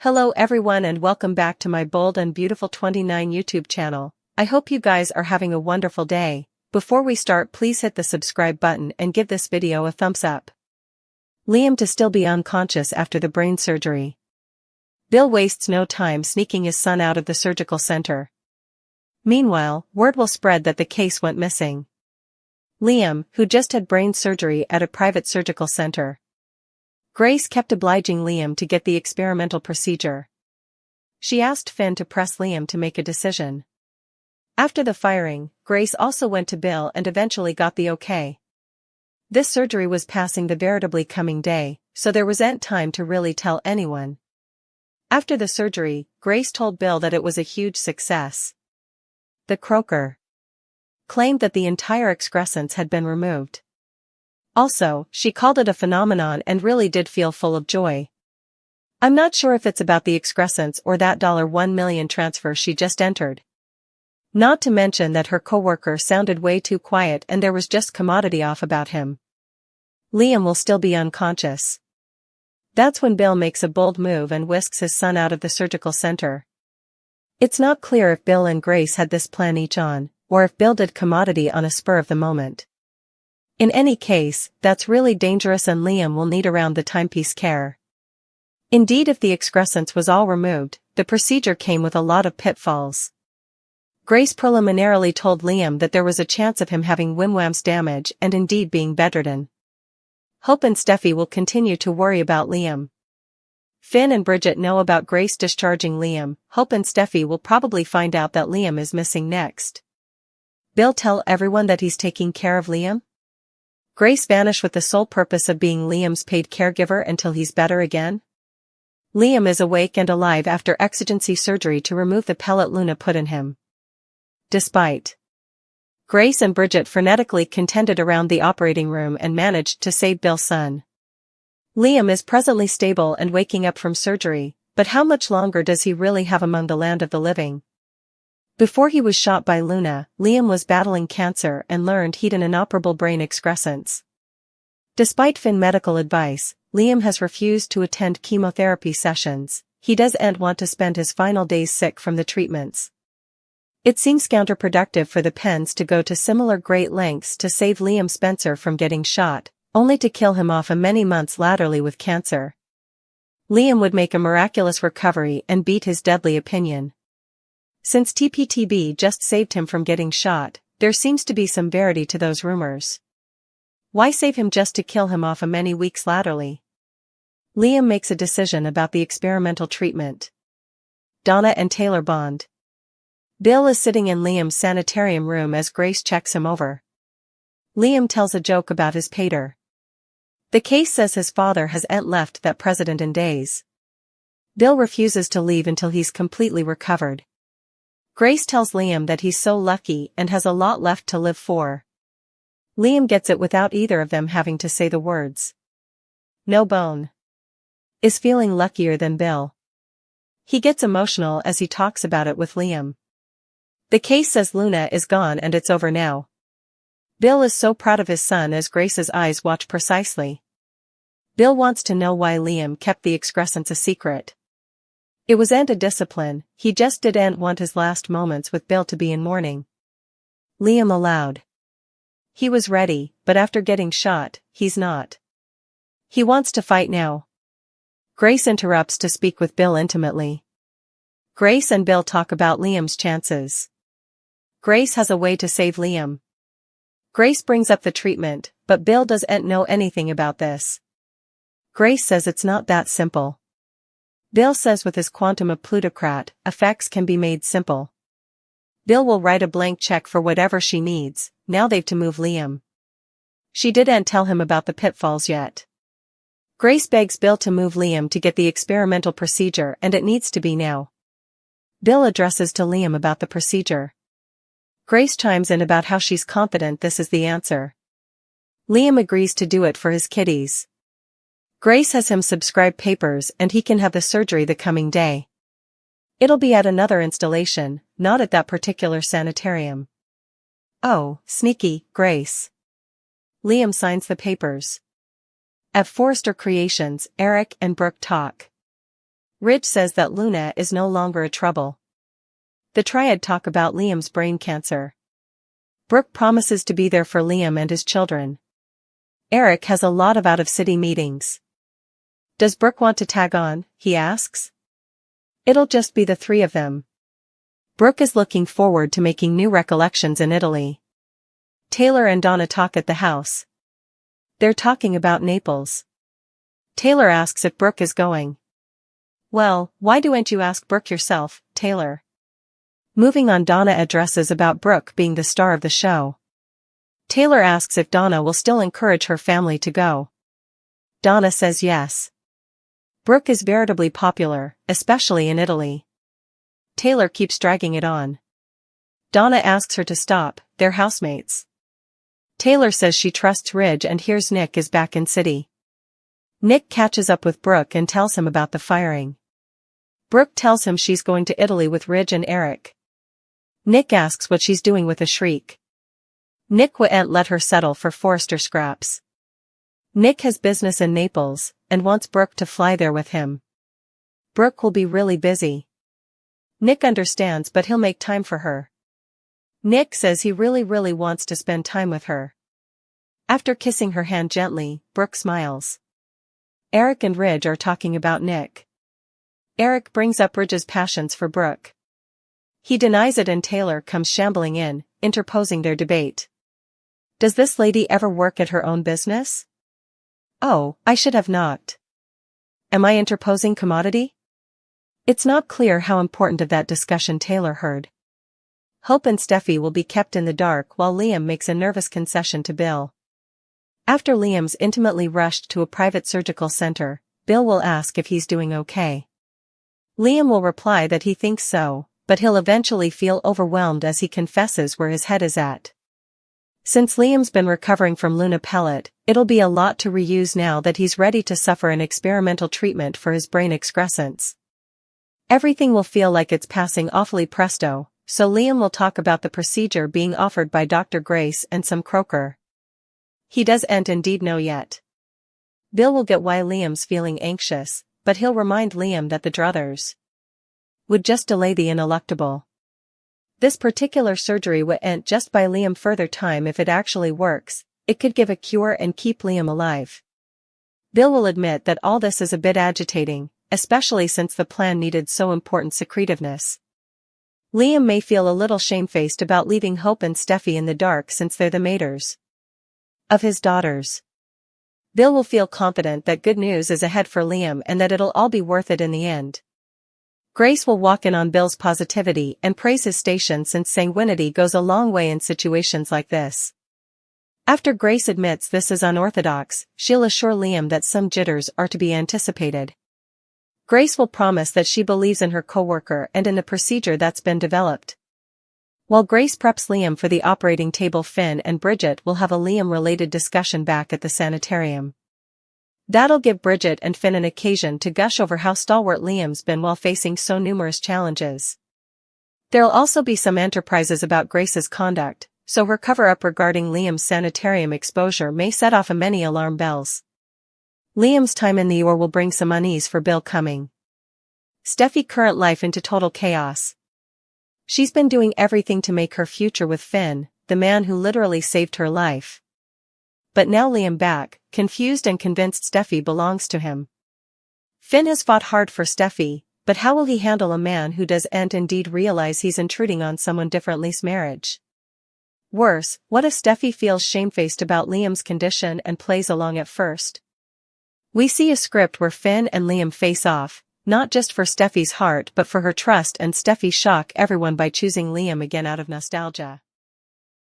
Hello everyone and welcome back to my Bold and Beautiful 29 YouTube channel. I hope you guys are having a wonderful day. Before we start, please hit the subscribe button and give this video a thumbs up. Liam to still be unconscious after the brain surgery. Bill wastes no time sneaking his son out of the surgical center. Meanwhile, word will spread that the case went missing. Liam, who just had brain surgery at a private surgical center. Grace kept obliging Liam to get the experimental procedure. She asked Finn to press Liam to make a decision. After the firing, Grace also went to Bill and eventually got the okay. This surgery was passing the veritably coming day, so there wasn't time to really tell anyone. After the surgery, Grace told Bill that it was a huge success. The croaker claimed that the entire excrescence had been removed. Also, she called it a phenomenon and really did feel full of joy. I'm not sure if it's about the excrescence or that $1 million transfer she just entered. Not to mention that her coworker sounded way too quiet and there was just commodity off about him. Liam will still be unconscious. That's when Bill makes a bold move and whisks his son out of the surgical center. It's not clear if Bill and Grace had this plan each on, or if Bill did commodity on a spur of the moment. In any case, that's really dangerous and Liam will need around the timepiece care. Indeed, if the excrescence was all removed, the procedure came with a lot of pitfalls. Grace preliminarily told Liam that there was a chance of him having wimwams damage and indeed being bedridden. Hope and Steffi will continue to worry about Liam. Finn and Bridget know about Grace discharging Liam. Hope and Steffi will probably find out that Liam is missing next. Bill tell everyone that he's taking care of Liam? Grace vanish with the sole purpose of being Liam's paid caregiver until he's better again? Liam is awake and alive after exigency surgery to remove the pellet Luna put in him. Despite Grace and Bridget frenetically contended around the operating room and managed to save Bill's son. Liam is presently stable and waking up from surgery, but how much longer does he really have among the land of the living? Before he was shot by Luna, Liam was battling cancer and learned he'd an inoperable brain excrescence. Despite Finn medical advice, Liam has refused to attend chemotherapy sessions. He doesn't want to spend his final days sick from the treatments. It seems counterproductive for the Penns to go to similar great lengths to save Liam Spencer from getting shot, only to kill him off many months laterally with cancer. Liam would make a miraculous recovery and beat his deadly opinion. Since TPTB just saved him from getting shot, there seems to be some verity to those rumors. Why save him just to kill him off many weeks laterally? Liam makes a decision about the experimental treatment. Donna and Taylor bond. Bill is sitting in Liam's sanitarium room as Grace checks him over. Liam tells a joke about his pater. The case says his father hasn't left that president in days. Bill refuses to leave until he's completely recovered. Grace tells Liam that he's so lucky and has a lot left to live for. Liam gets it without either of them having to say the words. No bone is feeling luckier than Bill. He gets emotional as he talks about it with Liam. The case says Luna is gone and it's over now. Bill is so proud of his son as Grace's eyes watch precisely. Bill wants to know why Liam kept the excrescence a secret. It wasn't a discipline, he just didn't want his last moments with Bill to be in mourning. Liam allowed. He was ready, but after getting shot, he's not. He wants to fight now. Grace interrupts to speak with Bill intimately. Grace and Bill talk about Liam's chances. Grace has a way to save Liam. Grace brings up the treatment, but Bill doesn't know anything about this. Grace says it's not that simple. Bill says with his quantum of plutocrat, effects can be made simple. Bill will write a blank check for whatever she needs, now they've to move Liam. She didn't tell him about the pitfalls yet. Grace begs Bill to move Liam to get the experimental procedure and it needs to be now. Bill addresses to Liam about the procedure. Grace chimes in about how she's confident this is the answer. Liam agrees to do it for his kiddies. Grace has him subscribe papers and he can have the surgery the coming day. It'll be at another installation, not at that particular sanitarium. Oh, sneaky, Grace. Liam signs the papers. At Forrester Creations, Eric and Brooke talk. Ridge says that Luna is no longer a trouble. The triad talk about Liam's brain cancer. Brooke promises to be there for Liam and his children. Eric has a lot of out-of-city meetings. Does Brooke want to tag on, he asks. It'll just be the three of them. Brooke is looking forward to making new recollections in Italy. Taylor and Donna talk at the house. They're talking about Naples. Taylor asks if Brooke is going. Well, why don't you ask Brooke yourself, Taylor? Moving on, Donna addresses about Brooke being the star of the show. Taylor asks if Donna will still encourage her family to go. Donna says yes. Brooke is veritably popular, especially in Italy. Taylor keeps dragging it on. Donna asks her to stop, they're housemates. Taylor says she trusts Ridge and hears Nick is back in city. Nick catches up with Brooke and tells him about the firing. Brooke tells him she's going to Italy with Ridge and Eric. Nick asks what she's doing with a shriek. Nick won't let her settle for Forrester scraps. Nick has business in Naples, and wants Brooke to fly there with him. Brooke will be really busy. Nick understands, but he'll make time for her. Nick says he really wants to spend time with her. After kissing her hand gently, Brooke smiles. Eric and Ridge are talking about Nick. Eric brings up Ridge's passions for Brooke. He denies it and Taylor comes shambling in, interposing their debate. Does this lady ever work at her own business? Oh, I should have knocked. Am I interposing commodity? It's not clear how important of that discussion Taylor heard. Hope and Steffi will be kept in the dark while Liam makes a nervous concession to Bill. After Liam's intimately rushed to a private surgical center, Bill will ask if he's doing okay. Liam will reply that he thinks so, but he'll eventually feel overwhelmed as he confesses where his head is at. Since Liam's been recovering from Luna pellet, it'll be a lot to reuse now that he's ready to suffer an experimental treatment for his brain excrescence. Everything will feel like it's passing awfully presto, so Liam will talk about the procedure being offered by Dr. Grace and some croaker. He doesn't indeed know yet. Bill will get why Liam's feeling anxious, but he'll remind Liam that the druthers would just delay the ineluctable. This particular surgery won't just buy Liam further time if it actually works, it could give a cure and keep Liam alive. Bill will admit that all this is a bit agitating, especially since the plan needed so important secretiveness. Liam may feel a little shamefaced about leaving Hope and Steffi in the dark since they're the maters of his daughters. Bill will feel confident that good news is ahead for Liam and that it'll all be worth it in the end. Grace will walk in on Bill's positivity and praise his station since sanguinity goes a long way in situations like this. After Grace admits this is unorthodox, she'll assure Liam that some jitters are to be anticipated. Grace will promise that she believes in her coworker and in the procedure that's been developed. While Grace preps Liam for the operating table, Finn and Bridget will have a Liam-related discussion back at the sanitarium. That'll give Bridget and Finn an occasion to gush over how stalwart Liam's been while facing so numerous challenges. There'll also be some enterprises about Grace's conduct, so her cover-up regarding Liam's sanitarium exposure may set off many alarm bells. Liam's time in the OR will bring some unease for Bill coming. Steffi current life into total chaos. She's been doing everything to make her future with Finn, the man who literally saved her life. But now Liam back, confused and convinced Steffi belongs to him. Finn has fought hard for Steffi, but how will he handle a man who doesn't indeed realize he's intruding on someone differently's marriage? Worse, what if Steffi feels shamefaced about Liam's condition and plays along at first? We see a script where Finn and Liam face off, not just for Steffi's heart but for her trust, and Steffi shock everyone by choosing Liam again out of nostalgia.